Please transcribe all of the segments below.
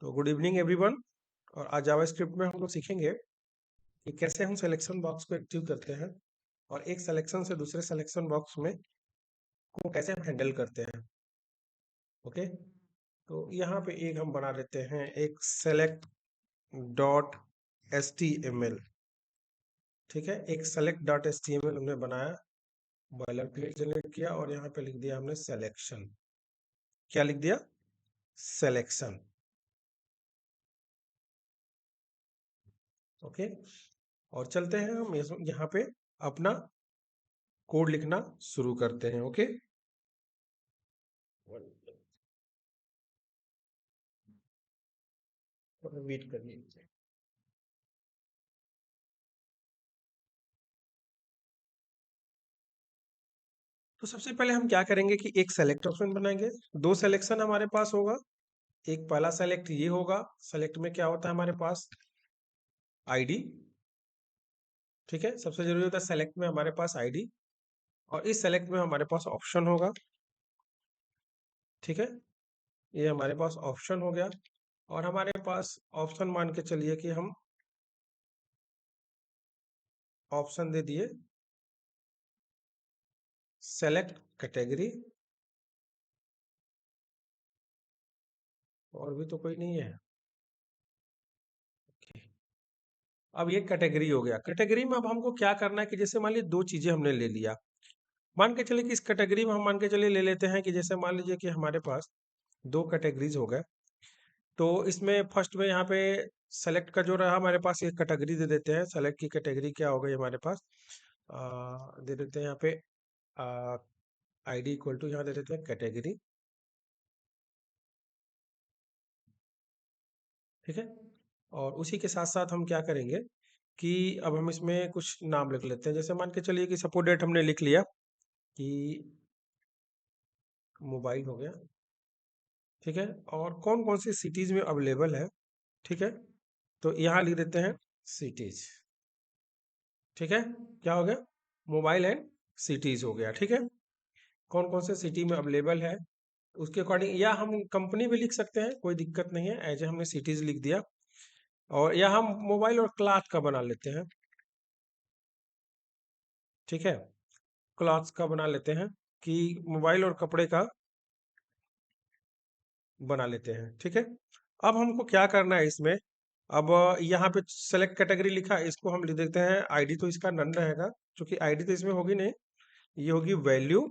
तो good evening everyone. और आज जावास्क्रिप्ट में हम लोग सीखेंगे कि कैसे हम सिलेक्शन बॉक्स को एक्टिव करते हैं और एक सिलेक्शन से दूसरे सिलेक्शन बॉक्स में को कैसे हम हैंडल करते हैं। ओके, तो यहाँ पे एक हम बना लेते हैं एक select dot S T M L. ठीक है, एक select dot S T M L हमने बनाया, बॉयलर प्लेट जनरेट किया और यहाँ पे लिख दिया हमने सिलेक्शन। क्या लिख दिया? सिलेक्शन। ओके, और चलते हैं हम यहाँ पे अपना कोड लिखना शुरू करते हैं। ओके, वेट करिए। तो सबसे पहले हम क्या करेंगे कि एक सेलेक्ट ऑप्शन बनाएंगे। दो सिलेक्शन हमारे पास होगा। एक पहला सेलेक्ट ये होगा, सेलेक्ट में क्या होता है हमारे पास? आईडी। ठीक है, सबसे जरूरी होता है सेलेक्ट में हमारे पास आईडी, और इस सेलेक्ट में हमारे पास ऑप्शन होगा। ठीक है, ये हमारे पास ऑप्शन हो गया, और हमारे पास ऑप्शन मान के चलिए कि हम ऑप्शन दे दिए सेलेक्ट कैटेगरी, और भी तो कोई नहीं है। अब ये कैटेगरी हो गया। कैटेगरी में अब हमको क्या करना है कि जैसे मान लीजिए दो चीजें हमने ले लिया, मान के चलिए कि इस कैटेगरी में हम मान के चलिए ले लेते हैं कि जैसे मान लीजिए कि हमारे पास दो कैटेगरीज हो गए। तो इसमें फर्स्ट में यहाँ पे सेलेक्ट का जो रहा हमारे पास, एक कैटेगरी दे देते हैं। सेलेक्ट की कैटेगरी क्या हो गई हमारे पास? दे देते हैं यहाँ पे आईडी इक्वल टू, यहाँ दे देते हैं कैटेगरी। ठीक है, और उसी के साथ साथ हम क्या करेंगे कि अब हम इसमें कुछ नाम लिख लेते हैं। जैसे मान के चलिए कि सपोज डेट हमने लिख लिया कि मोबाइल हो गया। ठीक है, और कौन कौन सी सिटीज में अवेलेबल है। ठीक है, तो यहाँ लिख देते हैं सिटीज। ठीक है, क्या हो गया? मोबाइल एंड सिटीज हो गया। ठीक है, कौन कौन से सिटी में अवेलेबल है उसके अकॉर्डिंग, या हम कंपनी भी लिख सकते हैं, कोई दिक्कत नहीं है। एज ए हमने सिटीज लिख दिया, और या हम मोबाइल और क्लॉथ का बना लेते हैं। ठीक है, क्लॉथ्स का बना लेते हैं कि मोबाइल और कपड़े का बना लेते हैं। ठीक है, अब हमको क्या करना है इसमें? अब यहाँ पे सेलेक्ट कैटेगरी लिखा है, इसको हम लिख देते हैं आईडी, तो इसका नन रहेगा क्योंकि आईडी तो इसमें होगी नहीं, ये होगी वैल्यू।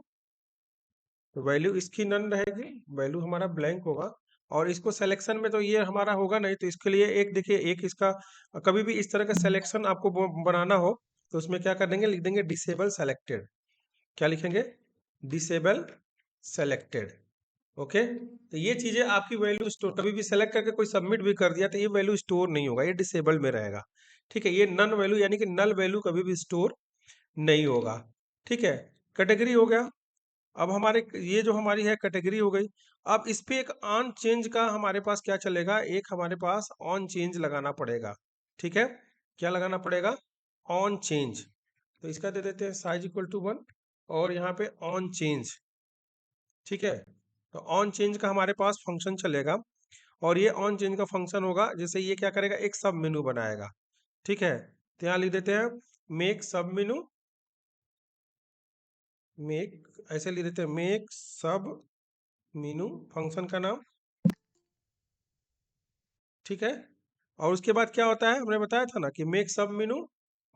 तो वैल्यू इसकी नन रहेगी, वैल्यू हमारा ब्लैंक होगा। और इसको सिलेक्शन में तो ये हमारा होगा नहीं, तो इसके लिए एक देखिए, एक इसका कभी भी इस तरह का सिलेक्शन आपको बनाना हो तो उसमें क्या कर देंगे, लिख देंगे डिसेबल सेलेक्टेड। क्या लिखेंगे? Disable selected. ओके, तो ये चीजें आपकी वैल्यू स्टोर, कभी भी सेलेक्ट करके कोई सबमिट भी कर दिया तो ये वैल्यू स्टोर नहीं होगा, ये डिसेबल में रहेगा। ठीक है, ये नन वैल्यू यानी कि नल वैल्यू कभी भी स्टोर नहीं होगा। ठीक है, कैटेगरी हो गया। अब हमारे ये जो हमारी है कैटेगरी हो गई। अब इस पे एक ऑन चेंज का हमारे पास क्या चलेगा, एक हमारे पास ऑन चेंज लगाना पड़ेगा। ठीक है, क्या लगाना पड़ेगा? On change. तो इसका दे देते हैं साइज इक्वल टू 1, और यहाँ पे ऑन चेंज। ठीक है, तो ऑन चेंज का हमारे पास फंक्शन चलेगा, और ये ऑन चेंज का फंक्शन होगा जैसे ये क्या करेगा, एक सब मेनू बनाएगा। ठीक है, तो यहाँ लिख देते हैं मेक सब मेनू। मेक, ऐसे लिख देते हैं मेक सब मीनू, फंक्शन का नाम। ठीक है, और उसके बाद क्या होता है, हमने बताया था ना कि मेक सब मीनू,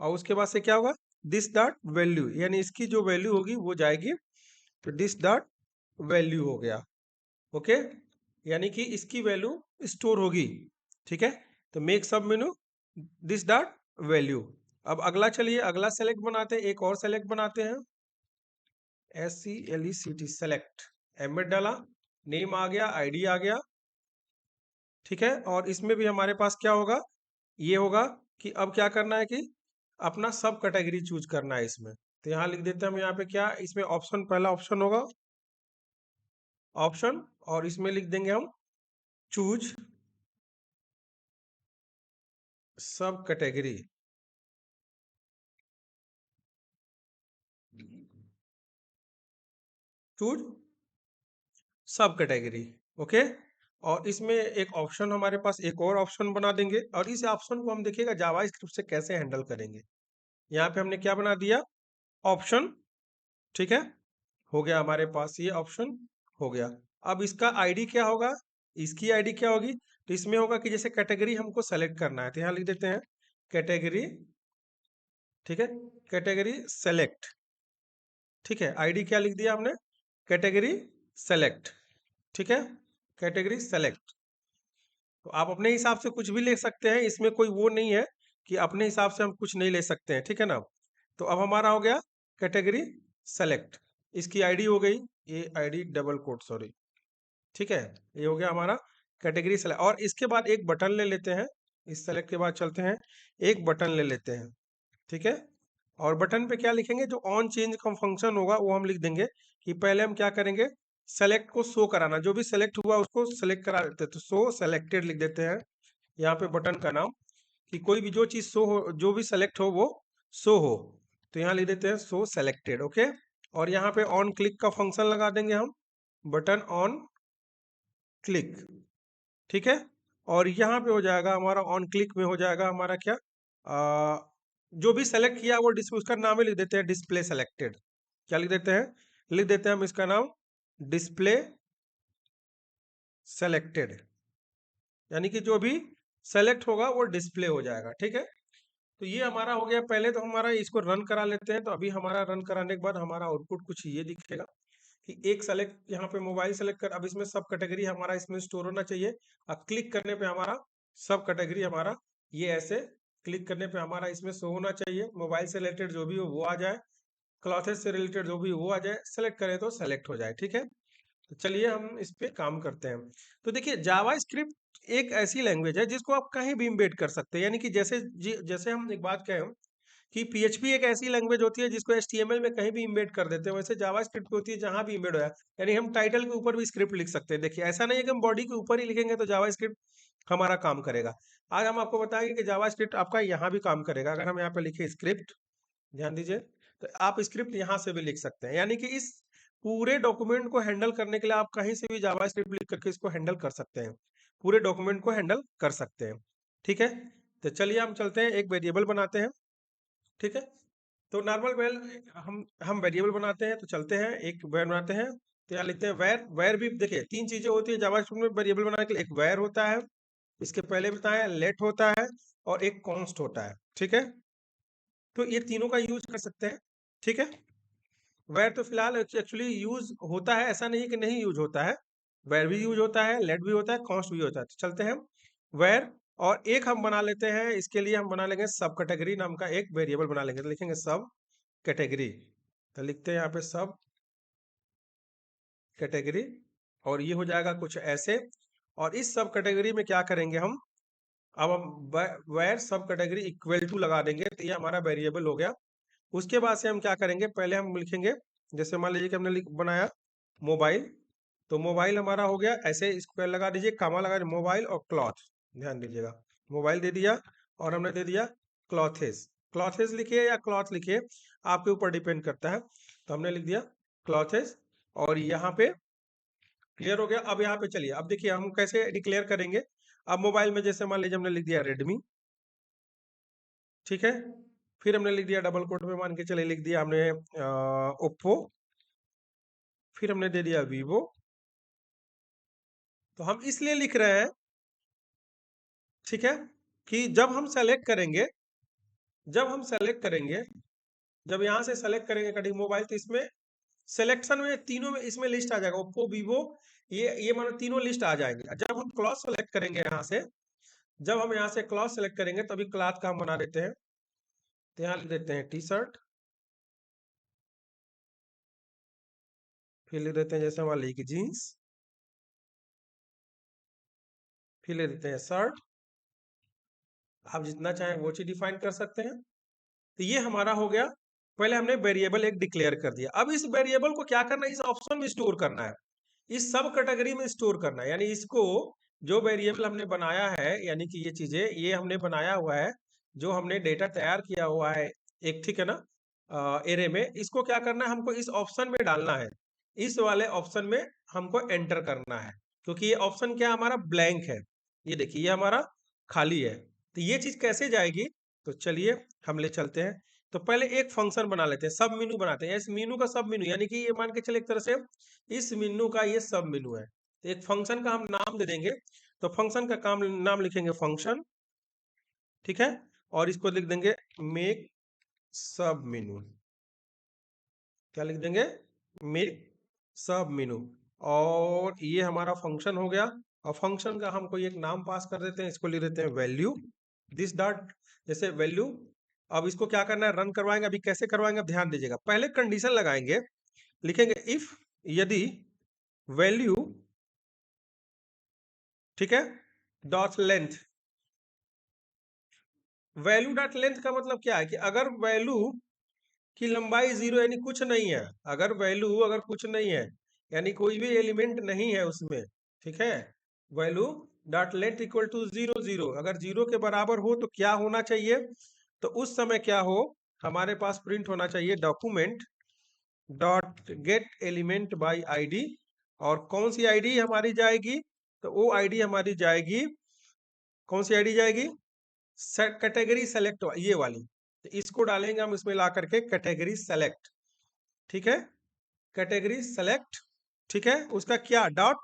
और उसके बाद से क्या होगा, दिस डॉट वैल्यू, यानी इसकी जो वैल्यू होगी वो जाएगी, तो दिस डॉट वैल्यू हो गया। ओके, यानी कि इसकी वैल्यू स्टोर होगी। ठीक है, तो make sub menu this dot value. अब अगला चलिए, अगला सेलेक्ट बनाते हैं, एक और सेलेक्ट बनाते हैं। SELECT सेलेक्ट, एमएड डाला, नेम आ गया, आईडी आ गया। ठीक है, और इसमें भी हमारे पास क्या होगा, ये होगा कि अब क्या करना है कि अपना सब कैटेगरी चूज करना है इसमें। तो यहाँ लिख देते हैं हम, यहाँ पे क्या इसमें ऑप्शन, पहला ऑप्शन होगा ऑप्शन, और इसमें लिख देंगे हम चूज सब कैटेगरी। चूज सब कैटेगरी। ओके, और इसमें एक ऑप्शन हमारे पास एक और ऑप्शन बना देंगे और इस ऑप्शन को हम देखिएगा जावास्क्रिप्ट से कैसे हैंडल करेंगे। यहाँ पे हमने क्या बना दिया, ऑप्शन, ठीक है, हो गया हमारे पास ये ऑप्शन हो गया। अब इसका आईडी क्या होगा, इसकी आईडी क्या होगी, तो इसमें होगा कि जैसे कैटेगरी हमको सेलेक्ट करना है तो यहाँ लिख देते हैं कैटेगरी, ठीक है, कैटेगरी सेलेक्ट, ठीक है, आईडी क्या लिख दिया हमने, कैटेगरी सेलेक्ट, ठीक है, कैटेगरी सेलेक्ट। तो आप अपने हिसाब से कुछ भी ले सकते हैं, इसमें कोई वो नहीं है कि अपने हिसाब से हम कुछ नहीं ले सकते हैं, ठीक है ना। तो अब हमारा हो गया कैटेगरी सेलेक्ट, इसकी आईडी हो गई, ये आईडी डबल कोट सॉरी, ठीक है, ये हो गया हमारा कैटेगरी सेलेक्ट। और इसके बाद एक बटन ले लेते हैं, इस सेलेक्ट के बाद चलते हैं, एक बटन ले लेते हैं, ठीक है। और बटन पे क्या लिखेंगे, जो ऑन चेंज का फंक्शन होगा वो हम लिख देंगे कि पहले हम क्या करेंगे, सेलेक्ट को शो कराना, जो भी सेलेक्ट हुआ उसको सेलेक्ट करा देते हैं, तो शो सेलेक्टेड लिख देते हैं यहाँ पे बटन का नाम, कि कोई भी जो चीज शो हो, जो भी सेलेक्ट हो वो शो हो, तो यहाँ लिख देते हैं शो सेलेक्टेड, ओके। और यहाँ पे ऑन क्लिक का फंक्शन लगा देंगे हम, बटन ऑन क्लिक, ठीक है। और यहाँ पे हो जाएगा हमारा ऑन क्लिक में हो जाएगा हमारा क्या, जो भी सेलेक्ट किया वो उसका नाम ही लिख देते हैं डिस्प्ले सेलेक्टेड, क्या लिख देते हैं, लिख देते हैं हम इसका नाम डिस्प्ले सेलेक्टेड, यानी कि जो भी सेलेक्ट होगा वो डिस्प्ले हो जाएगा, ठीक है। तो ये हमारा हो गया, पहले तो हमारा इसको रन करा लेते हैं। तो अभी हमारा रन कराने के बाद हमारा आउटपुट कुछ ये दिखेगा कि एक सेलेक्ट, यहाँ पे मोबाइल सेलेक्ट कर, अब इसमें सब कैटेगरी हमारा इसमें स्टोर होना चाहिए। अब क्लिक करने पे हमारा सब कैटेगरी हमारा ये ऐसे क्लिक करने पे हमारा इसमें शो होना चाहिए, मोबाइल से रिलेटेड जो भी हो वो आ जाए, क्लॉथेस से रिलेटेड जो भी हो वो आ जाए, सेलेक्ट करें तो सेलेक्ट हो जाए, ठीक है। तो चलिए हम इस पे काम करते हैं। तो देखिए जावा स्क्रिप्ट एक ऐसी लैंग्वेज है जिसको आप कहीं भी इम्बेड कर सकते हैं, यानी कि जैसे जैसे हम एक बात कहें कि पीएचपी एक ऐसी लैंग्वेज होती है जिसको एचटीएमएल में कहीं भी इम्बेड कर देते हैं, वैसे जावा स्क्रिप्ट होती है जहां भी इम्बेड हो, यानी हम टाइटल के ऊपर भी स्क्रिप्ट लिख सकते हैं। देखिए ऐसा नहीं है कि हम बॉडी के ऊपर ही लिखेंगे तो जावा स्क्रिप्ट हमारा काम करेगा। आज हम आपको बताएंगे कि जावा स्क्रिप्ट आपका यहाँ भी काम करेगा। अगर हम यहाँ पे लिखे स्क्रिप्ट, ध्यान दीजिए, तो आप स्क्रिप्ट यहाँ से भी लिख सकते हैं, यानी कि इस पूरे डॉक्यूमेंट को हैंडल करने के लिए आप कहीं से भी जावा स्क्रिप्ट लिख करके इसको हैंडल कर सकते हैं, पूरे डॉक्यूमेंट को हैंडल कर सकते हैं, ठीक है। तो चलिए हम चलते हैं, एक वेरिएबल बनाते हैं, ठीक है। तो नॉर्मल वेल हम वेरिएबल बनाते हैं, तो चलते हैं एक वेर बनाते हैं। तो यहाँ लिखते हैं वेर, वेर भी देखिए तीन चीजें होती है जावास्क्रिप्ट में वेरिएबल बनाने के लिए, एक वेर होता है, इसके पहले बताया लेट होता है, और एक कॉन्स्ट होता है, ठीक है। तो ये तीनों का यूज कर सकते हैं, ठीक है। वेर तो फिलहाल एक्चुअली यूज होता है, ऐसा नहीं है कि नहीं यूज होता है, वेर भी यूज होता है, लेट भी होता है, कॉन्स्ट भी होता है। तो चलते हैं वेर, और एक हम बना लेते हैं, इसके लिए हम बना लेंगे सब कैटेगरी नाम का एक वेरिएबल बना लेंगे, तो लिखेंगे सब कैटेगरी, तो लिखते हैं यहाँ पे सब कैटेगरी, और ये हो जाएगा कुछ ऐसे। और इस सब कैटेगरी में क्या करेंगे हम, अब हम वेर सब कैटेगरी इक्वल टू लगा देंगे, तो ये हमारा वेरिएबल हो गया। उसके बाद से हम क्या करेंगे, पहले हम लिखेंगे, जैसे मान लीजिए कि हमने बनाया मोबाइल, तो मोबाइल हमारा हो गया, ऐसे स्क्वायर लगा दीजिए, कामा लगा दीजिए, मोबाइल और क्लॉथ, ध्यान दीजिएगा, मोबाइल दे दिया और हमने दे दिया क्लॉथेस, क्लॉथेस लिखिए या क्लॉथ लिखिए, आपके ऊपर डिपेंड करता है। तो हमने लिख दिया क्लॉथेस, और यहाँ पे क्लियर हो गया। अब यहाँ पे चलिए, अब देखिए हम कैसे डिक्लेयर करेंगे। अब मोबाइल में जैसे मान लीजिए हमने लिख दिया रेडमी, ठीक है, फिर हमने लिख दिया डबल कोट में मान के चले लिख दिया हमने ओप्पो, फिर हमने दे दिया वीवो। तो हम इसलिए लिख रहे हैं, ठीक है, कि जब हम सेलेक्ट करेंगे, जब हम सेलेक्ट करेंगे, जब यहाँ से सेलेक्ट करेंगे कटिंग मोबाइल, तो इसमें सिलेक्शन में तीनों में इसमें लिस्ट आ जाएगा, ओप्पो वीवो, ये मानो तीनों लिस्ट आ जाएंगे। जब हम क्लॉथ सेलेक्ट करेंगे यहाँ से, जब हम यहाँ से क्लॉथ सेलेक्ट करेंगे तभी क्लॉथ का हम बना देते हैं, तो यहाँ लिख देते हैं टी शर्ट, फिर लिख देते हैं जैसे हमारा लिख जीन्स, फिर लिख देते हैं शर्ट, आप जितना चाहें वो चीज डिफाइन कर सकते हैं। तो ये हमारा हो गया, पहले हमने वेरिएबल एक डिक्लेयर कर दिया। अब इस वेरिएबल को क्या करना है, इस ऑप्शन में स्टोर करना है, इस सब कैटेगरी में स्टोर करना है, यानी इसको जो वेरिएबल हमने बनाया है, यानी कि ये चीजें ये हमने बनाया हुआ है, जो हमने डेटा तैयार किया हुआ है एक, ठीक है ना, एरे में, इसको क्या करना है, हमको इस ऑप्शन में डालना है, इस वाले ऑप्शन में हमको एंटर करना है। क्योंकि ये ऑप्शन क्या हमारा ब्लैंक है। ये देखिए ये हमारा खाली है, तो ये चीज कैसे जाएगी? तो चलिए हम ले चलते हैं। तो पहले एक फंक्शन बना लेते हैं, सब मेनू बनाते हैं। इस मेनू का सब मेनू यानी कि ये मान के चले एक तरह से इस मेनू का ये सब मेनू है। तो एक फंक्शन का हम नाम दे देंगे। तो फंक्शन का काम नाम लिखेंगे फंक्शन, ठीक है, और इसको लिख देंगे मेक सब मेनू। क्या लिख देंगे? मेक सब मेनू। और ये हमारा फंक्शन हो गया। और फंक्शन का हम कोई एक नाम पास कर देते हैं, इसको लिख देते हैं वैल्यू दिस डॉट, जैसे वैल्यू। अब इसको क्या करना है? रन करवाएंगे। अभी कैसे करवाएंगे? अब ध्यान दीजिएगा। पहले कंडीशन लगाएंगे, लिखेंगे इफ, यदि वैल्यू, ठीक है, dot length. Value dot length का मतलब क्या है कि अगर वैल्यू की लंबाई जीरो यानी कुछ नहीं है, अगर वैल्यू अगर कुछ नहीं है यानी कोई भी एलिमेंट नहीं है उसमें, ठीक है, value dot length equal to zero zero, अगर जीरो के बराबर हो तो क्या होना चाहिए? तो उस समय क्या हो, हमारे पास प्रिंट होना चाहिए document dot get element by ID. और कौन सी आईडी हमारी जाएगी? तो वो आईडी हमारी जाएगी, कौन सी आईडी जाएगी? कैटेगरी सेलेक्ट, ये वाली। तो इसको डालेंगे हम इसमें ला करके कैटेगरी सेलेक्ट, ठीक है, कैटेगरी सेलेक्ट, ठीक है। उसका क्या डॉट,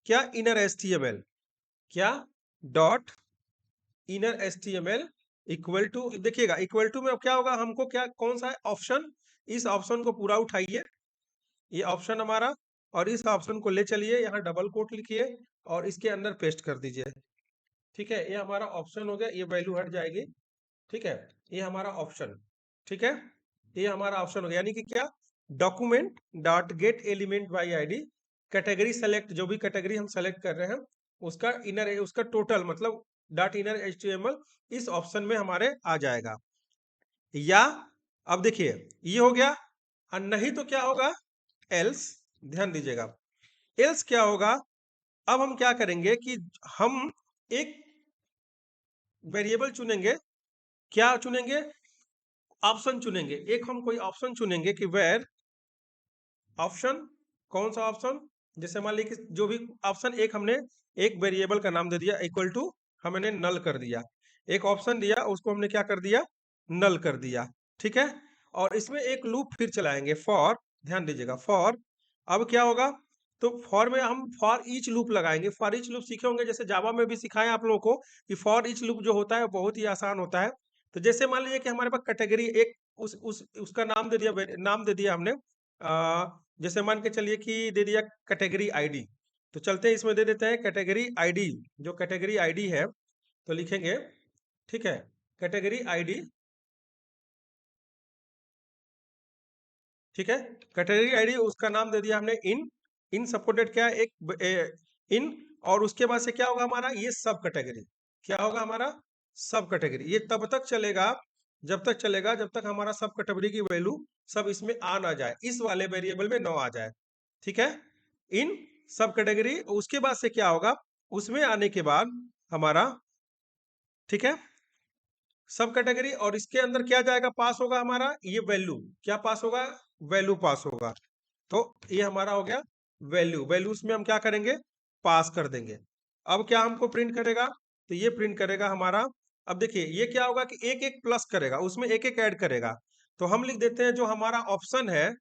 क्या इनर एचटीएमएल, क्या dot inner HTML equal to, देखिएगा इक्वल टू में अब क्या होगा, हमको क्या कौन सा है ऑप्शन, इस ऑप्शन को पूरा उठाइए, ये ऑप्शन हमारा, और इस ऑप्शन को ले चलिए यहाँ डबल कोट लिखिए और इसके अंदर पेस्ट कर दीजिए, ठीक है। ये हमारा ऑप्शन हो गया, ये वैल्यू हट जाएगी, ठीक है। ये हमारा ऑप्शन, ठीक है, ये हमारा ऑप्शन हो गया। यानी कि क्या, document dot get element by ID, category select, जो भी कैटेगरी हम सेलेक्ट कर रहे हैं उसका इनर, उसका टोटल मतलब डॉट इनर एचटीएमएल इस ऑप्शन में हमारे आ जाएगा। या अब देखिए ये हो गया, और नहीं तो क्या होगा, एल्स, ध्यान दीजिएगा, एल्स क्या होगा? अब हम क्या करेंगे कि हम एक वेरिएबल चुनेंगे, क्या चुनेंगे? ऑप्शन चुनेंगे। एक हम कोई ऑप्शन चुनेंगे कि वेर ऑप्शन, कौन सा ऑप्शन? जैसे मान लीजिए कि जो भी ऑप्शन, एक हमने एक वेरिएबल का नाम दे दिया इक्वल टू, हमने नल कर दिया। एक ऑप्शन दिया उसको हमने क्या कर दिया? नल कर दिया, ठीक है। और इसमें एक लूप फिर चलाएंगे फॉर, ध्यान दीजिएगा फॉर। अब क्या होगा? तो फॉर में हम फॉर ईच लूप लगाएंगे। फॉर ईच लूप सीखे होंगे, जैसे जावा में भी सिखाएं आप लोगों को कि फॉर ईच लूप जो होता है बहुत ही आसान होता है। तो जैसे मान लीजिए कि हमारे पास कैटेगरी एक, उस उसका नाम दे दिया, नाम दे दिया हमने, जैसे मान के चलिए कि दे दिया कैटेगरी आईडी। तो चलते हैं इसमें दे देते हैं कैटेगरी आईडी, जो कैटेगरी आईडी है तो लिखेंगे, ठीक है, कैटेगरी आईडी, ठीक है, कैटेगरी आईडी उसका नाम दे दिया हमने इन। इन सपोर्टेड क्या है? इन, और उसके बाद से क्या होगा हमारा? ये सब कैटेगरी, क्या होगा हमारा? सब कैटेगरी। ये तब तक चलेगा, जब तक चलेगा जब तक हमारा सब कैटेगरी की वैल्यू सब इसमें आ ना जाए, इस वाले वेरिएबल में न आ जाए, ठीक है। इन सब कैटेगरी, उसके बाद से क्या होगा? उसमें आने के बाद हमारा, ठीक है, सब कैटेगरी, और इसके अंदर क्या जाएगा? पास होगा हमारा ये वैल्यू, क्या पास होगा? वैल्यू पास होगा। तो ये हमारा हो गया वैल्यू। वैल्यूज में हम क्या करेंगे? पास कर देंगे। अब क्या हमको प्रिंट करेगा? तो ये प्रिंट करेगा हमारा, अब देखिए ये क्या होगा कि एक एक प्लस करेगा, उसमें एक एक ऐड करेगा। तो हम लिख देते हैं जो हमारा ऑप्शन है,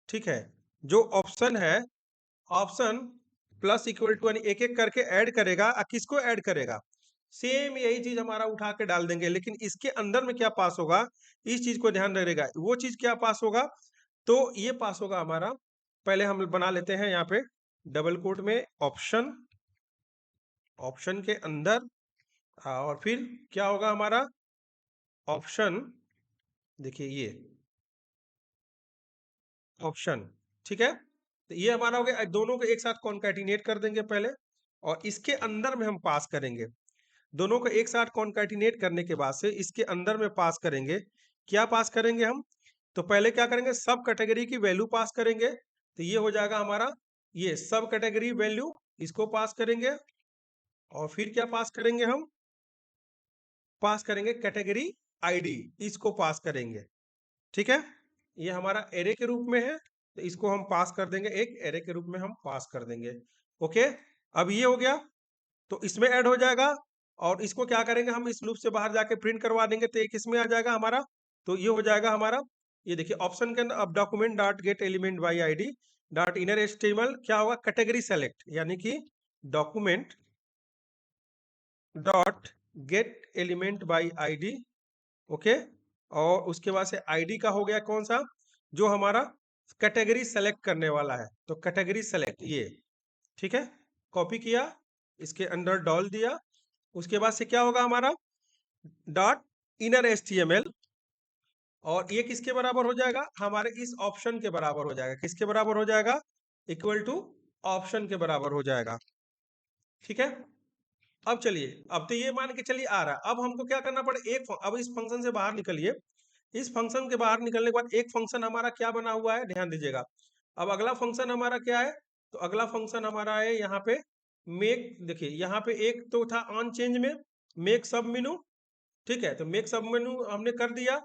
ठीक है, जो ऑप्शन है, ऑप्शन प्लस इक्वल टू, यानी एक एक करके ऐड करेगा। किसको ऐड करेगा? सेम यही चीज हमारा उठा के डाल देंगे, लेकिन इसके अंदर में क्या पास होगा? इस चीज को ध्यान रखिएगा, वो चीज क्या पास होगा? तो ये पास होगा हमारा, पहले हम बना लेते हैं यहाँ पे डबल कोट में ऑप्शन, ऑप्शन के अंदर, और फिर क्या होगा हमारा? ऑप्शन, देखिए ये ऑप्शन, ठीक है। तो ये हमारा हो गया, दोनों को एक साथ कॉन्कैटिनेट कर देंगे पहले, और इसके अंदर में हम पास करेंगे। दोनों को एक साथ कॉन्कैटिनेट करने के बाद से इसके अंदर में पास करेंगे। क्या पास करेंगे हम? तो पहले क्या करेंगे? सब कैटेगरी की वैल्यू पास करेंगे। तो ये हो जाएगा हमारा, ये सब कैटेगरी वैल्यू, इसको पास करेंगे। और फिर क्या पास करेंगे हम? पास करेंगे कैटेगरी आईडी, इसको पास करेंगे, ठीक है। ये हमारा एरे के रूप में है, तो इसको हम पास कर देंगे, एक एरे के रूप में हम पास कर देंगे, ओके। अब ये हो गया, तो इसमें ऐड हो जाएगा। और इसको क्या करेंगे हम, इस लूप से बाहर जाके प्रिंट करवा देंगे, तो एक इसमें आ जाएगा हमारा। तो ये हो जाएगा हमारा, ये देखिए ऑप्शन के अंदर अब document dot get element by ID dot inner HTML क्या होगा, कैटेगरी सेलेक्ट, यानी कि document dot get element by ID. Okay, और उसके बाद से आईडी का हो गया कौन सा, जो हमारा कैटेगरी सेलेक्ट करने वाला है, तो कैटेगरी सेलेक्ट ये, ठीक है। कॉपी किया, इसके अंदर डाल दिया। उसके बाद से क्या होगा हमारा, डॉट इनर एचटीएमएल, और ये किसके बराबर हो जाएगा, हमारे इस ऑप्शन के बराबर हो जाएगा। किसके बराबर हो जाएगा, इक्वल टू ऑप्शन के बराबर हो जाएगा, ठीक है। अब चलिए, अब तो ये मान के चलिए आ रहा है। अब हमको क्या करना पड़े, अब इस फंक्शन से बाहर निकलिए। इस फंक्शन के बाहर निकलने के बाद एक फंक्शन हमारा क्या बना हुआ है, ध्यान दीजिएगा। अब अगला फंक्शन हमारा क्या है, तो अगला फंक्शन हमारा है यहाँ पे मेक। देखिए यहाँ पे एक तो था ऑन चेंज में मेक सब मेनू, ठीक है। तो मेक सब मेनू हमने कर दिया,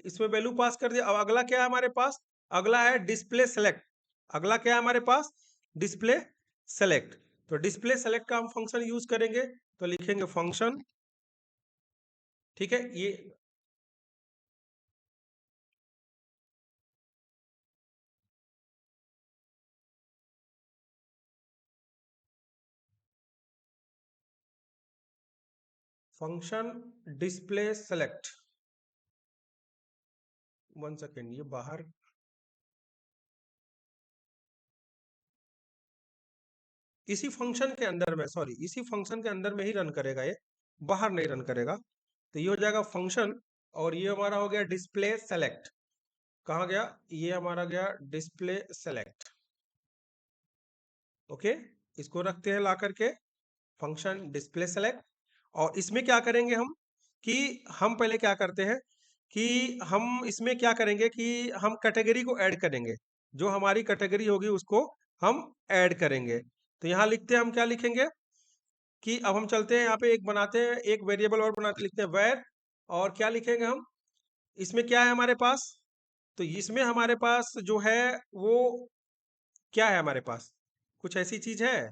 इसमें वैल्यू पास कर दिया। अब अगला क्या है हमारे पास, अगला है डिस्प्ले सेलेक्ट। अगला क्या है हमारे पास, डिस्प्ले सेलेक्ट। तो डिस्प्ले सेलेक्ट का हम फंक्शन यूज करेंगे, तो लिखेंगे फंक्शन, ठीक है। ये फंक्शन डिस्प्ले सेलेक्ट, 1 सेकेंड, ये बाहर, इसी फंक्शन के अंदर में, सॉरी, इसी फंक्शन के अंदर में ही रन करेगा ये, बाहर नहीं रन करेगा। तो ये हो जाएगा फंक्शन, और ये हमारा हो गया डिस्प्ले सेलेक्ट। कहाँ गया, ये हमारा गया डिस्प्ले सेलेक्ट। ओके, इसको रखते हैं ला करके फंक्शन डिस्प्ले सेलेक्ट। और इसमें क्या करेंगे हम, कि हम पहले क्या करते हैं कि हम इसमें क्या करेंगे कि हम कैटेगरी को ऐड करेंगे। जो हमारी कैटेगरी होगी उसको हम ऐड करेंगे। तो यहाँ लिखते हैं, हम क्या लिखेंगे कि अब हम चलते हैं यहाँ पे एक बनाते हैं, एक वेरिएबल और बनाते लिखते हैं वेर, और क्या लिखेंगे हम, इसमें क्या है हमारे पास, तो इसमें हमारे पास जो है वो क्या है, हमारे पास कुछ ऐसी चीज है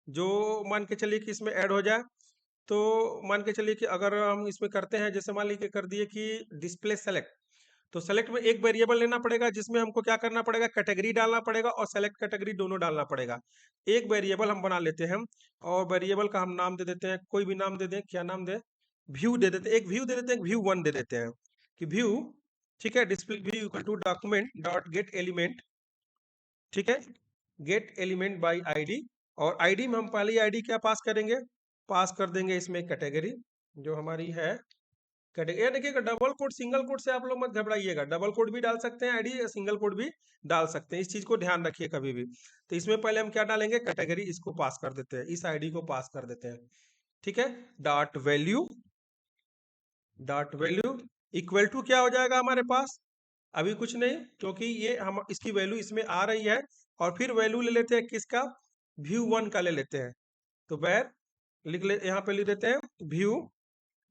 जो मान के चलिए कि इसमें ऐड हो जाए। तो मान के चलिए कि अगर हम इसमें करते हैं, जैसे मान लीजिए कर दिए कि डिस्प्ले सेलेक्ट, तो सेलेक्ट में एक वेरिएबल लेना पड़ेगा जिसमें हमको क्या करना पड़ेगा, कैटेगरी डालना पड़ेगा और सेलेक्ट कैटेगरी दोनों डालना पड़ेगा। एक वेरिएबल हम बना लेते हैं, और वेरिएबल का हम नाम दे देते हैं, कोई भी नाम दे दें, क्या नाम दे, व्यू दे देते हैं, एक व्यू दे देते हैं, व्यू 1 दे देते हैं कि व्यू, ठीक है। Display view equal to document dot get element, ठीक है, गेट एलिमेंट बाई आईडी। और आईडी में हम पहली आईडी क्या पास करेंगे, पास कर देंगे इसमें कैटेगरी जो हमारी है कैटेगरी। ये देखिएगा, डबल कोड सिंगल कोड से आप लोग मत घबराइएगा, डबल कोड भी डाल सकते हैं आईडी, या सिंगल कोड भी डाल सकते हैं, इस चीज को ध्यान रखिए कभी भी। तो इसमें पहले हम क्या डालेंगे, कैटेगरी, इसको पास कर देते हैं, इस आईडी को पास कर देते हैं, ठीक है। Dot value, dot value equal to क्या हो जाएगा हमारे पास, अभी कुछ नहीं, क्योंकि ये हम इसकी वैल्यू इसमें आ रही है। और फिर वैल्यू ले लेते हैं किसका, व्यू 1 का ले लेते हैं। तो वैर लिख ले, यहाँ पे लिख देते हैं व्यू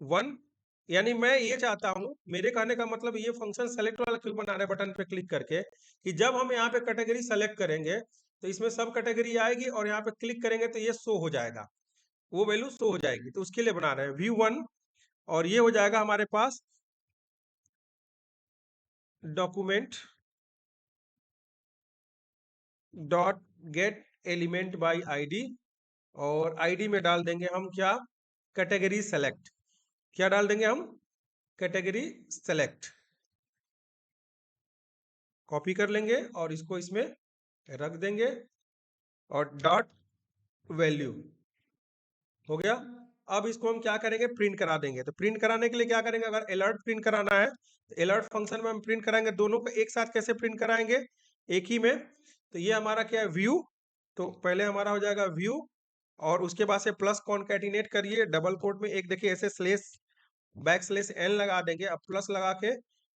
1। यानी मैं ये चाहता हूँ, मेरे कहने का मतलब, ये फंक्शन सेलेक्ट वाला क्यों बना रहे हैं बटन पे क्लिक करके, कि जब हम यहाँ पे कैटेगरी सेलेक्ट करेंगे तो इसमें सब कैटेगरी आएगी, और यहाँ पे क्लिक करेंगे तो ये शो हो जाएगा, वो वैल्यू शो हो जाएगी। तो उसके लिए बना रहे हैं व्यू 1। और ये हो जाएगा हमारे पास document dot get element by ID, और आईडी में डाल देंगे हम क्या, कैटेगरी सेलेक्ट। क्या डाल देंगे हम, कैटेगरी सेलेक्ट। कॉपी कर लेंगे और इसको इसमें रख देंगे, और डॉट वैल्यू हो गया। अब इसको हम क्या करेंगे, प्रिंट करा देंगे। तो प्रिंट कराने के लिए क्या करेंगे, अगर अलर्ट प्रिंट कराना है तो अलर्ट फंक्शन में हम प्रिंट कराएंगे। दोनों को एक साथ कैसे प्रिंट कराएंगे, एक ही में। तो ये हमारा क्या है, व्यू। तो पहले हमारा हो जाएगा व्यू, और उसके बाद से प्लस कॉन्कैटिनेट करिए डबल कोट में, एक देखिए ऐसे स्लेस बैक स्लेस एन लगा देंगे। अब प्लस लगा के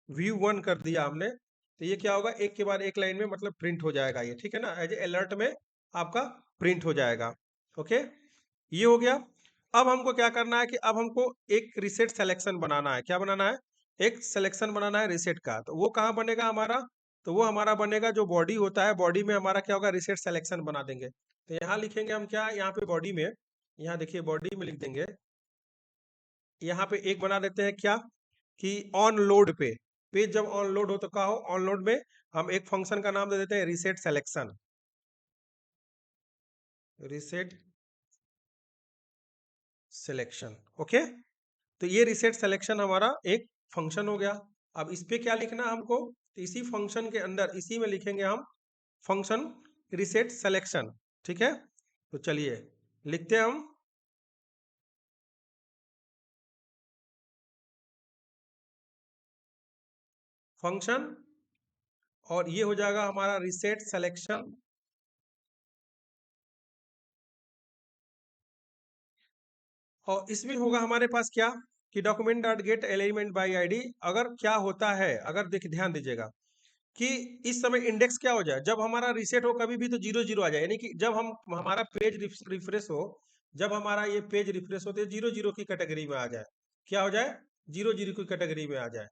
व्यू 1 कर दिया हमने, तो ये क्या होगा, एक के बाद एक लाइन में मतलब प्रिंट हो जाएगा ये, ठीक है ना, एज ए अलर्ट में आपका प्रिंट हो जाएगा। ओके, ये हो गया। अब हमको क्या करना है कि अब हमको एक रिसेट सिलेक्शन बनाना है। क्या बनाना है, एक सिलेक्शन बनाना है रिसेट का। तो वो कहाँ बनेगा हमारा, तो वो हमारा बनेगा जो बॉडी होता है, बॉडी में हमारा क्या होगा, रिसेट सिलेक्शन बना देंगे। तो यहाँ लिखेंगे हम क्या, यहाँ पे बॉडी में, यहाँ देखिए बॉडी में लिख देंगे, यहाँ पे एक बना देते हैं क्या, कि ऑन लोड पे, पेज जब ऑन लोड हो तो क्या हो, ऑन लोड में हम एक फंक्शन का नाम दे देते हैं reset selection, reset selection. Okay, तो ये रीसेट सिलेक्शन हमारा एक फंक्शन हो गया। अब इस पे क्या लिखना है हमको, तो इसी फंक्शन के अंदर इसी में लिखेंगे हम फंक्शन रीसेट सिलेक्शन। ठीक है, तो चलिए लिखते हैं हम फंक्शन, और ये हो जाएगा हमारा रीसेट सिलेक्शन। और इसमें होगा हमारे पास क्या, कि document dot get element by ID. अगर क्या होता है, अगर देखिए ध्यान दीजिएगा कि इस समय इंडेक्स क्या हो जाए, जब हमारा रीसेट हो कभी भी तो 0 0 आ जाए, यानी कि जब हम हमारा पेज रिफ्रेश हो, जब हमारा ये पेज रिफ्रेश होते 0 0 की कैटेगरी में आ जाए, क्या हो जाए, 0 0 की कैटेगरी में आ जाए।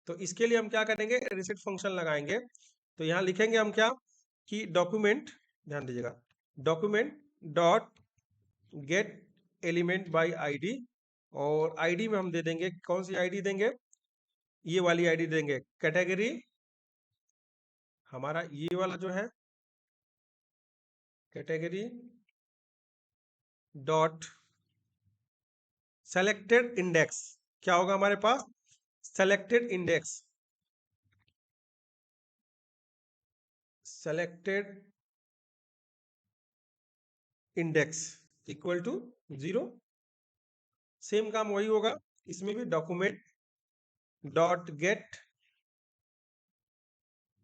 तो इसके लिए हम क्या करेंगे, रीसेट फंक्शन लगाएंगे। तो यहाँ लिखेंगे हम क्या, कि डॉक्यूमेंट, ध्यान दीजिएगा, document dot get element by ID, और आईडी में हम दे देंगे, कौन सी आईडी देंगे, ये वाली आईडी देंगे, कैटेगरी, हमारा ये वाला जो है कैटेगरी डॉट सेलेक्टेड इंडेक्स। क्या होगा हमारे पास, selected index, selected index equal to 0। Same काम वही होगा इसमें भी, document dot get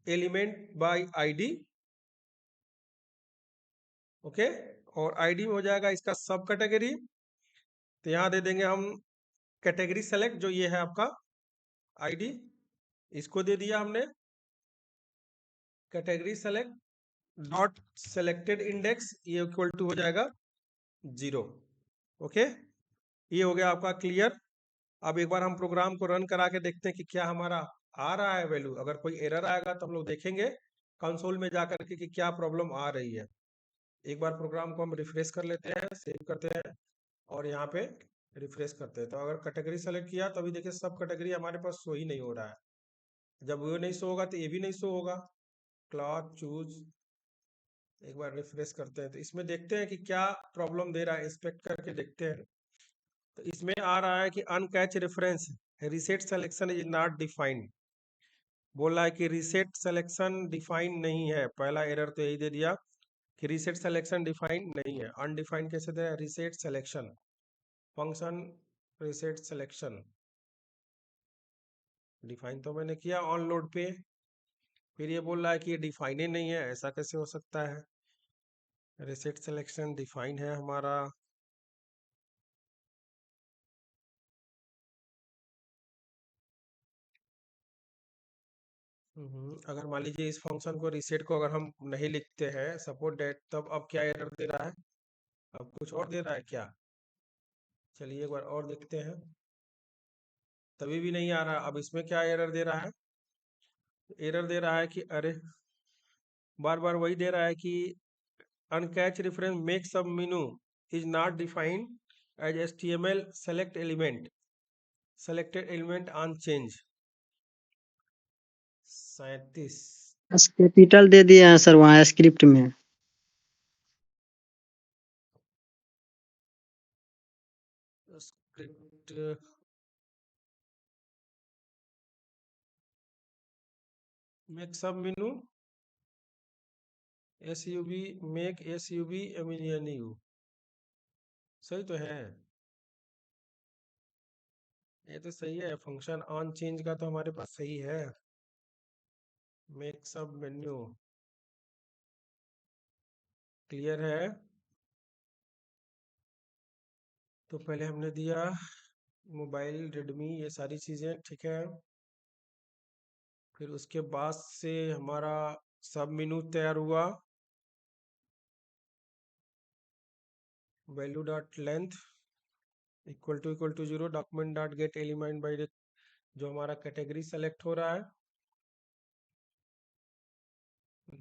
element by ID. Okay, और आईडी में हो जाएगा इसका सब कैटेगरी, तो यहाँ दे देंगे हम कैटेगरी सेलेक्ट, जो ये है आपका आईडी, इसको दे दिया हमने category select dot selected index, ये इक्वल टू हो जाएगा 0। ओके, ये हो गया आपका क्लियर। अब एक बार हम प्रोग्राम को रन करा के देखते हैं कि क्या हमारा आ रहा है वैल्यू। अगर कोई एरर आएगा तो हम लोग देखेंगे कंसोल में जाकर के कि क्या प्रॉब्लम आ रही है। एक बार प्रोग्राम को हम रिफ्रेश कर लेते हैं, सेव करते हैं, और यहाँ पे रिफ्रेश करते हैं। तो अगर कैटेगरी सेलेक्ट किया तो अभी देखिए सब कैटेगरी हमारे पास शो ही नहीं हो रहा है। जब वो नहीं शो होगा तो ये भी नहीं शो होगा। क्लॉथ चूज, एक बार रिफ्रेश करते हैं तो इसमें देखते हैं कि क्या प्रॉब्लम दे रहा है, इंस्पेक्ट करके देखते हैं। तो इसमें आ रहा है कि uncaught reference reset selection is not defined, बोल रहा है कि रीसेट सिलेक्शन डिफाइन नहीं है। पहला एरर तो यही दे दिया कि रीसेट सिलेक्शन डिफाइन नहीं है। अनडिफाइंड कैसे दे, reset selection function reset selection define तो मैंने किया ऑन लोड पे, फिर ये बोल रहा है कि ये डिफाइन ही नहीं है, ऐसा कैसे हो सकता है। रीसेट सिलेक्शन डिफाइन है हमारा। अगर मान लीजिए इस फंक्शन को रीसेट को अगर हम नहीं लिखते हैं सपोर्ट डेट, तब अब क्या एरर दे रहा है, अब कुछ और दे रहा है क्या, चलिए एक बार और देखते हैं। तभी भी नहीं आ रहा। अब इसमें क्या एरर दे रहा है, एरर दे रहा है कि अरे, बार बार वही दे रहा है कि uncaught reference make sub menu is not defined as HTML select element, selected element on change 37 capital दे दिए हैं सर वहाँ स्क्रिप्ट में। Script make sub menu SUB, make SUB MENU, सही तो है, ये तो सही है। फंक्शन ऑन चेंज का तो हमारे पास सही है। मेक सब मेन्यू क्लियर है। तो पहले हमने दिया मोबाइल रेडमी, ये सारी चीज़ें ठीक है। फिर उसके बाद से हमारा सब मेनू तैयार हुआ, value dot length equal to 0, document dot get element by, जो हमारा कैटेगरी सेलेक्ट हो रहा है,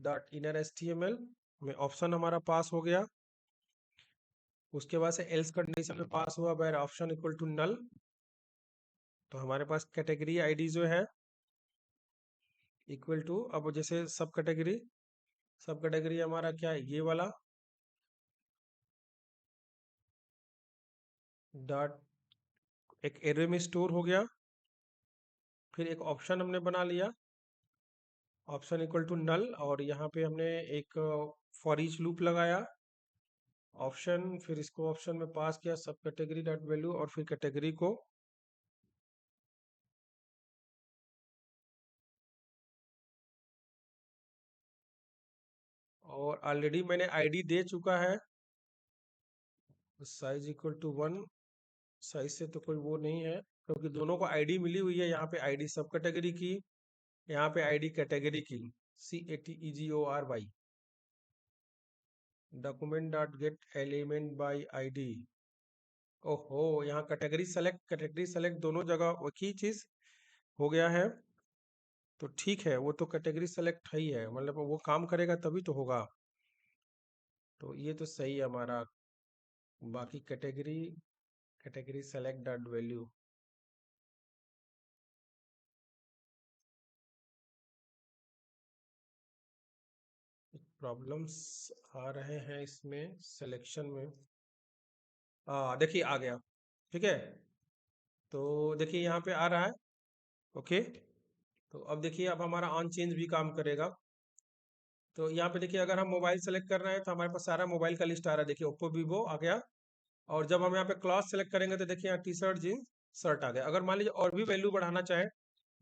डॉट इनर HTML, में ऑप्शन हमारा पास हो गया। उसके बाद से एल्स कंडीशन में पास हुआ where option equal to null. तो हमारे पास कैटेगरी आईडी जो है इक्वल टू, अब जैसे सब कैटेगरी हमारा क्या है, ये वाला डॉट एक एरे में स्टोर हो गया। फिर एक ऑप्शन हमने बना लिया, ऑप्शन इक्वल टू नल, और यहाँ पे हमने एक फॉर ईच लूप लगाया ऑप्शन, फिर इसको ऑप्शन में पास किया सब कैटेगरी डॉट वैल्यू, और फिर कैटेगरी को और ऑलरेडी मैंने आईडी दे चुका है साइज इक्वल टू 1। साइज से तो कोई वो नहीं है क्योंकि दोनों को आईडी मिली हुई है। यहाँ पे आईडी सब कैटेगरी की, यहाँ पे आईडी कैटेगरी की, CATEGORY document dot get element by ID. ओहो, यहाँ कैटेगरी सेलेक्ट दोनों जगह एक ही चीज हो गया है। तो ठीक है, वो तो कैटेगरी सेलेक्ट है ही है, मतलब वो काम करेगा तभी तो होगा। तो ये तो सही है हमारा। बाकी category select dot value, problems आ रहे हैं इसमें सिलेक्शन में। देखिए आ गया, ठीक है। तो देखिए यहाँ पे आ रहा है, ओके। तो अब देखिए अब हमारा ऑन चेंज भी काम करेगा। तो यहाँ पे देखिए अगर हम मोबाइल सेलेक्ट कर रहे हैं तो हमारे पास सारा मोबाइल का लिस्ट आ रहा है। देखिए ओप्पो वीवो आ गया। और जब हम यहाँ पे क्लास सेलेक्ट करेंगे तो देखिए यहाँ टी शर्ट जीन्स शर्ट आ गया। अगर मान लीजिए और भी वैल्यू बढ़ाना चाहे,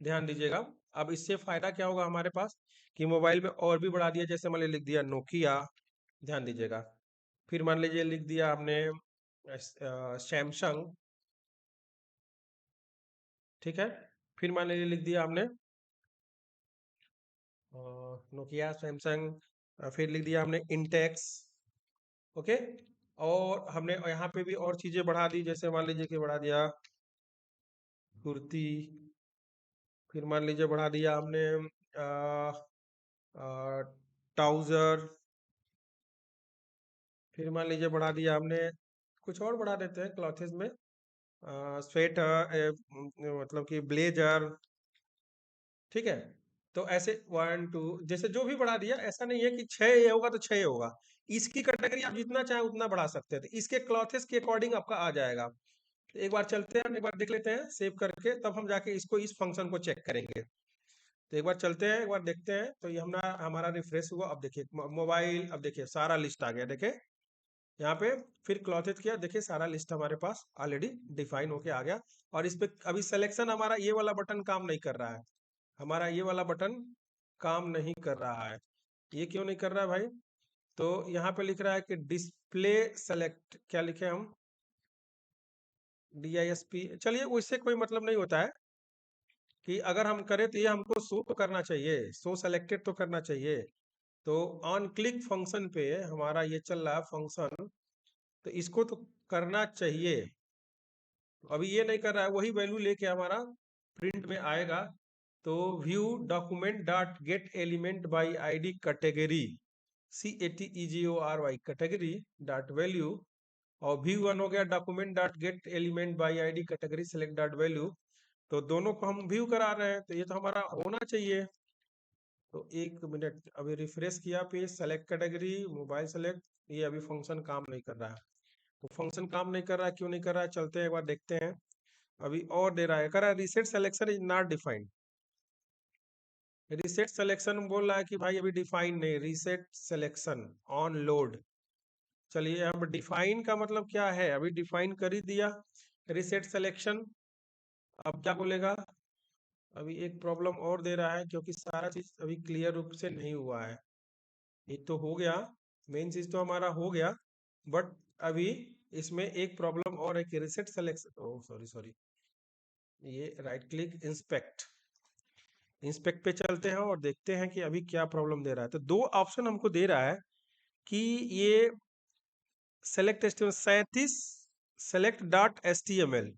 ध्यान दीजिएगा। अब इससे फायदा क्या होगा हमारे पास कि मोबाइल में और भी बढ़ा दिया, जैसे मान लीजिए लिख दिया नोकिया, ध्यान दीजिएगा। फिर मान लीजिए लिख दिया हमने सैमसंग, ठीक है। फिर मान लीजिए लिख दिया हमने नोकिया सैमसंग, फिर लिख दिया हमने इंटेक्स, ओके। और हमने यहाँ पे भी और चीजें बढ़ा दी, जैसे मान लीजिए कि बढ़ा दिया कुर्ती। फिर मान लीजिए बढ़ा दिया हमने ट्राउजर। फिर मान लीजिए बढ़ा दिया हमने, कुछ और बढ़ा देते हैं क्लॉथेस में, स्वेटर, मतलब कि ब्लेजर, ठीक है। तो ऐसे 1 2 जैसे जो भी बढ़ा दिया, ऐसा नहीं है कि 6 ये होगा तो 6 ये होगा। इसकी कैटेगरी आप जितना चाहे उतना बढ़ा सकते हैं, तो इसके क्लॉथेस के अकॉर्डिंग आपका आ जाएगा। तो एक बार चलते हैं, एक बार देख लेते हैं सेव करके, तब हम जाके इसको इस फंक्शन को चेक करेंगे। तो एक बार चलते हैं, एक बार देखते हैं। तो ये हमारा रिफ्रेश हुआ। अब देखिए मोबाइल, अब देखिए सारा लिस्ट आ गया, देखिए यहाँ पे। फिर क्लॉथेज किया, देखिए सारा लिस्ट हमारे पास ऑलरेडी डिफाइन होके आ गया। और इस पे अभी सिलेक्शन हमारा ये वाला बटन काम नहीं कर रहा है, हमारा ये वाला बटन काम नहीं कर रहा है। ये क्यों नहीं कर रहा है भाई? तो यहाँ पे लिख रहा है कि डिस्प्ले सेलेक्ट, क्या लिखे हम, DISP। चलिए उससे कोई मतलब नहीं होता है कि अगर हम करें तो ये हमको शो तो करना चाहिए, शो सेलेक्टेड तो करना चाहिए। तो ऑन क्लिक फंक्शन पे हमारा ये चल रहा है फंक्शन, तो इसको तो करना चाहिए। तो अभी ये नहीं कर रहा है, वही वैल्यू लेके हमारा प्रिंट में आएगा। तो view document dot get element by ID category, CATEGORY category dot value. और व्यू वन हो गया document dot get element by ID category select dot value. तो दोनों को हम व्यू करा रहे हैं, तो ये तो हमारा होना चाहिए। तो एक मिनट, अभी रिफ्रेश किया page, select category mobile select, ये अभी फंक्शन काम नहीं कर रहा है। तो फंक्शन काम नहीं कर रहा है, क्यों नहीं कर रहा है, चलते हैं एक बार देखते हैं। अभी और दे रहा है, कर रहा है reset selection is not defined. Reset selection बोल रहा है कि भाई अभी डिफाइन नहीं, रिसेट सिलेक्शन ऑन लोड। चलिए अब डिफाइन का मतलब क्या है, अभी डिफाइन कर ही दिया रिसेट सिलेक्शन। अब क्या बोलेगा? अभी एक प्रॉब्लम और दे रहा है, क्योंकि सारा चीज अभी क्लियर रूप से नहीं हुआ है। एक तो हो गया, मेन चीज तो हमारा हो गया, बट अभी इसमें एक प्रॉब्लम और है कि reset selection, oh sorry sorry, ये राइट क्लिक इंस्पेक्ट पे चलते हैं और देखते हैं कि अभी क्या प्रॉब्लम दे रहा है। तो दो ऑप्शन हमको दे रहा है कि ये select HTML 37 select dot HTML,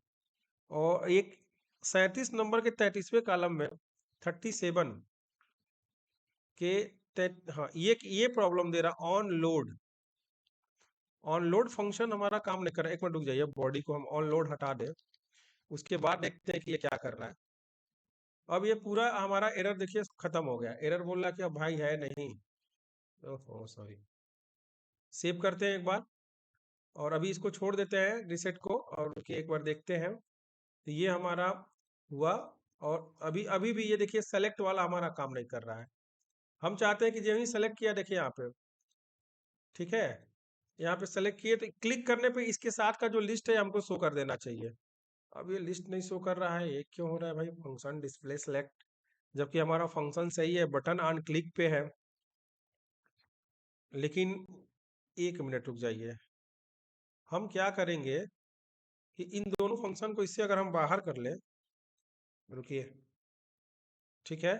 और एक 37 नंबर के 33वें कॉलम में 37 के हाँ, ये प्रॉब्लम दे रहा ऑन लोड फंक्शन हमारा काम नहीं कर रहा। एक मिनट रुक जाइए, बॉडी को हम ऑन लोड हटा दें, उसके बाद देखते हैं कि ये क्या कर रहा है। अब ये पूरा हमारा एरर देखिए खत्म हो गया। एरर बोल रहा कि अब भाई है नहीं। ओहो सॉरी, सेव करते हैं एक बार और अभी इसको छोड़ देते हैं रिसेट को, और एक बार देखते हैं। तो ये हमारा हुआ, और अभी अभी भी ये देखिए सेलेक्ट वाला हमारा काम नहीं कर रहा है। हम चाहते हैं कि जो ही सेलेक्ट किया, देखिए यहाँ पे, ठीक है, यहाँ पे सेलेक्ट किए तो क्लिक करने पे इसके साथ का जो लिस्ट है हमको शो कर देना चाहिए। अब ये लिस्ट नहीं शो कर रहा है, ये क्यों हो रहा है भाई? फंक्शन डिस्प्ले सेलेक्ट, जबकि हमारा फंक्शन सही है, बटन ऑन क्लिक पे है। लेकिन एक मिनट रुक जाइए, हम क्या करेंगे कि इन दोनों फंक्शन को इससे अगर हम बाहर कर लें, रुकिए, ठीक है,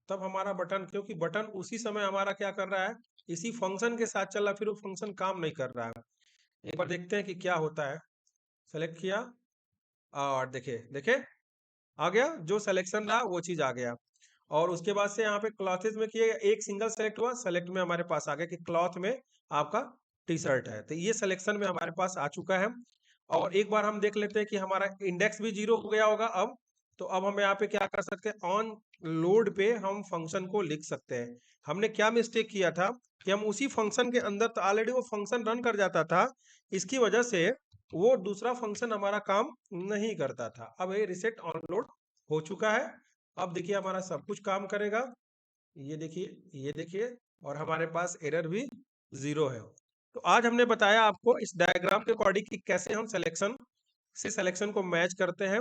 तब हमारा बटन, क्योंकि बटन उसी समय हमारा क्या कर रहा है, इसी फंक्शन के साथ चल रहा है, फिर वो फंक्शन काम नहीं कर रहा है। एक बार देखते हैं कि क्या होता है। सेलेक्ट किया और देखिए देखिए आ गया, जो सिलेक्शन रहा वो चीज आ गया। और उसके बाद से यहाँ पे क्लॉथेज में किए एक सिंगल सेलेक्ट हुआ, सेलेक्ट में हमारे पास आ गया कि क्लॉथ में आपका टी शर्ट है, तो ये सिलेक्शन में हमारे पास आ चुका है। और एक बार हम देख लेते हैं कि हमारा इंडेक्स भी 0 हो गया होगा अब। तो अब हम यहाँ पे क्या कर सकते हैं, ऑन लोड पे हम फंक्शन को लिख सकते हैं। हमने क्या मिस्टेक किया था कि हम उसी फंक्शन के अंदर, तो ऑलरेडी वो फंक्शन रन कर जाता था, इसकी वजह से वो दूसरा फंक्शन हमारा काम नहीं करता था। अब ये रिसेट ऑन लोड हो चुका है। अब देखिए हमारा सब कुछ काम करेगा, ये देखिए, ये देखिए, और हमारे पास एरर भी 0 है। तो आज हमने बताया आपको इस डायग्राम के अकॉर्डिंग कि कैसे हम सिलेक्शन से सिलेक्शन को मैच करते हैं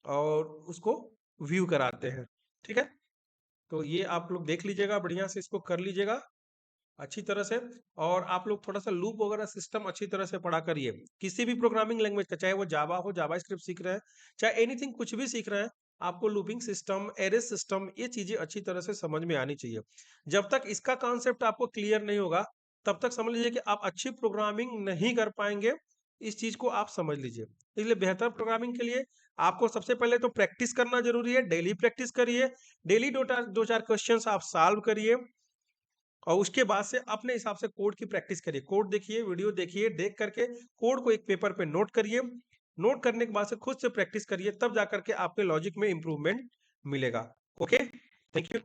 और उसको व्यू कराते हैं, ठीक है। तो ये आप लोग देख लीजिएगा, बढ़िया से इसको कर लीजिएगा अच्छी तरह से। और आप लोग थोड़ा सा लूप वगैरह सिस्टम अच्छी तरह से पढ़ा करिए, किसी भी प्रोग्रामिंग लैंग्वेज का, चाहे वो जावा हो, जावा स्क्रिप्ट सीख रहे हैं, चाहे एनीथिंग कुछ भी सीख रहे हैं, आपको लूपिंग सिस्टम, एरे सिस्टम, ये चीजें अच्छी तरह से समझ में आनी चाहिए। जब तक इसका कॉन्सेप्ट आपको क्लियर नहीं होगा, तब तक समझ लीजिए कि आप अच्छी प्रोग्रामिंग नहीं कर पाएंगे। इस चीज को आप समझ लीजिए। इसलिए बेहतर प्रोग्रामिंग के लिए आपको सबसे पहले तो प्रैक्टिस करना जरूरी है। डेली प्रैक्टिस करिए, डेली दो चार क्वेश्चन आप सॉल्व करिए, और उसके बाद से अपने हिसाब से कोड की प्रैक्टिस करिए। कोड देखिए, वीडियो देखिए, देख करके कोड को एक पेपर पे नोट करिए। नोट करने के बाद से खुद से प्रैक्टिस करिए, तब जाकर के आपके लॉजिक में इंप्रूवमेंट मिलेगा। Okay, thank you.